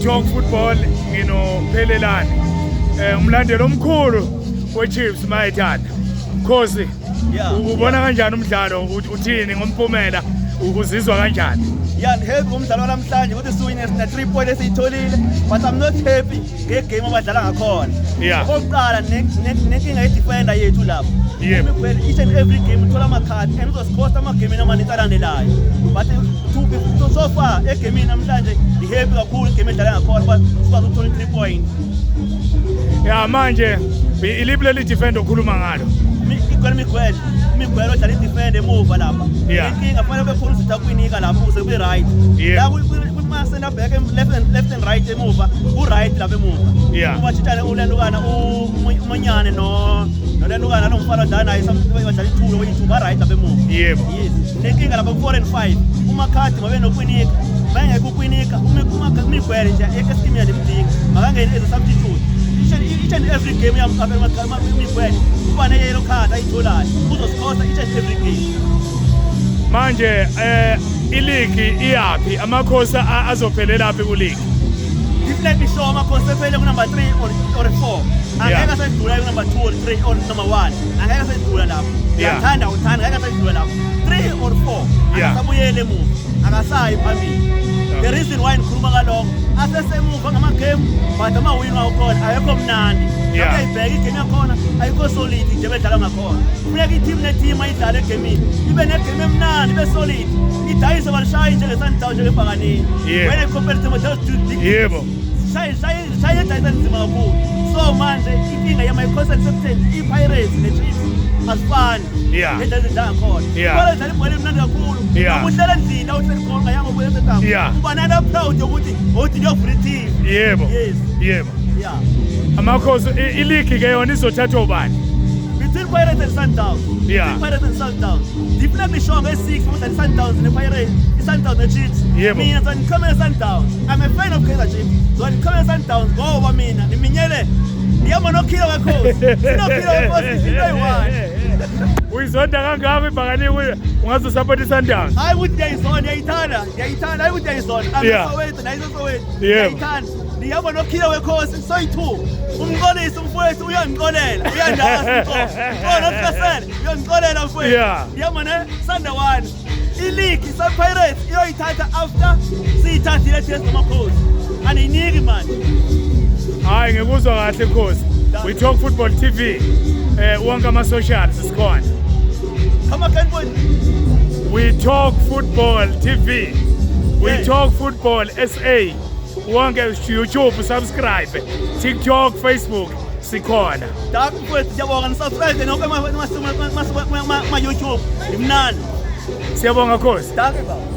Talk Football nginophelelani umlandeli omkhulu weChiefs mayithanda Khosi ubona kanjani umdlalo uthini ngompumela uzizwa kanjani happy ngomdlalo namhlanje ukuthi siwine sina 3 points esiyitholile but I'm not happy ngegame abadlala ngakhona okokuqala nenkinga yedefender yethu lapho each and every game uthola amakhadi and uzoscosta amagemini amaningi alandelayo but so far egemini namhlanje happy kakhulu igame edlala ngakhona but sikwazi ukuthola 3 points manje iliphi le defender okhuluma ngalo ikona Miguel odlala idefend emuva lapha inkinga fanele bekhona usithakuyinika lapha ukuze kube right la kuma center back left and right emuva right lapha emuva uma tshitshana ulelukana umanyane nolelukana nomfana odlala naye badlala ithulo oyithuba right lapha emuva yes nenkinga lapha 4 and 5 umakhadi mabe nokwinika bayengeke ukwinika Miguel nje ekesikimi yalemdinga makangene as a substitute each and every game Miguel kuba ne-yellow card ayitholayo uzoscosta each and every game manje iligi iyapi amakhosi azophelela laphi kuligi definitely sure amakhosi ephele ku number 3 or 4 angeke asedlula ku number 2 or 3 or number 1 angeke asedlula lapho uyathanda angeke asedlula lapho 3 or 4 akasabuyele emuva akasayi phambili the reason why ngikhuluma ngalokho asesemuva ngama-game but amawini wakhona ayekho mnandi ayibheka igame yakhona ayikho solid nje bedlala ngakhona kufuneka i-team ne-team ayidlala egemini ibe negame emnandi ibe solid idayise balishaye njenge-Sundown njengebhakaneni when compared to those two big shaye idayise nzima kakhulu so manje inkinga yamayikhosi accepted i-Pirates ne-Chiefs asifani ngendlela ezidlala ngakhona kodwa idlala ibhola emnandi kakhulu ukuhlela endlini awuhleli khona ngayanga ukuyesetamu uba nana proud yokuthi ngiyovula i-team yebo amakhosi iligi ke yona izothathwa ubani between Pirates and Sundowns Pirates and Sundowns definitely sure nge-6 ukuthi Sundowns ne-Pirates i-Sundowns ne-Chiefs mina so ngikhomela Sundowns I'm a fan of Kaizer Chiefs so ngikhomela Sundowns ngoba mina niminyele ngiyama nokhilo kakhosi sinokhilo kakhosi into eyi-1 uyizonda kangaka ibhakani ungaze support iSundowns hayi ukuthi ngiyayizonda ngiyayithanda hayi ukuthi ngiyayizonda amesowethu nayisosowethu ngiyayithanda ndihamba nokhilo wekhosi soyi-2 umqolisi umfowethu uyangiqolela uyandazi nofikasele uyangiqolela mfowethu ndihamba ne-Sunday iligi se-Pirates iyoyithatha after siyithathile test ngamakhosi aniyiniki manje hayi ngikuzwa kahle Khosi we talk football TV wonke ama-socials sikhona come again boy we talk football TV we talk football SA wonke YouTube subscribe TikTok Facebook sikhona dak mfowethu siyabonga nisubscribe nonke ma-YouTube imnandi siyabonga Khosi dak baba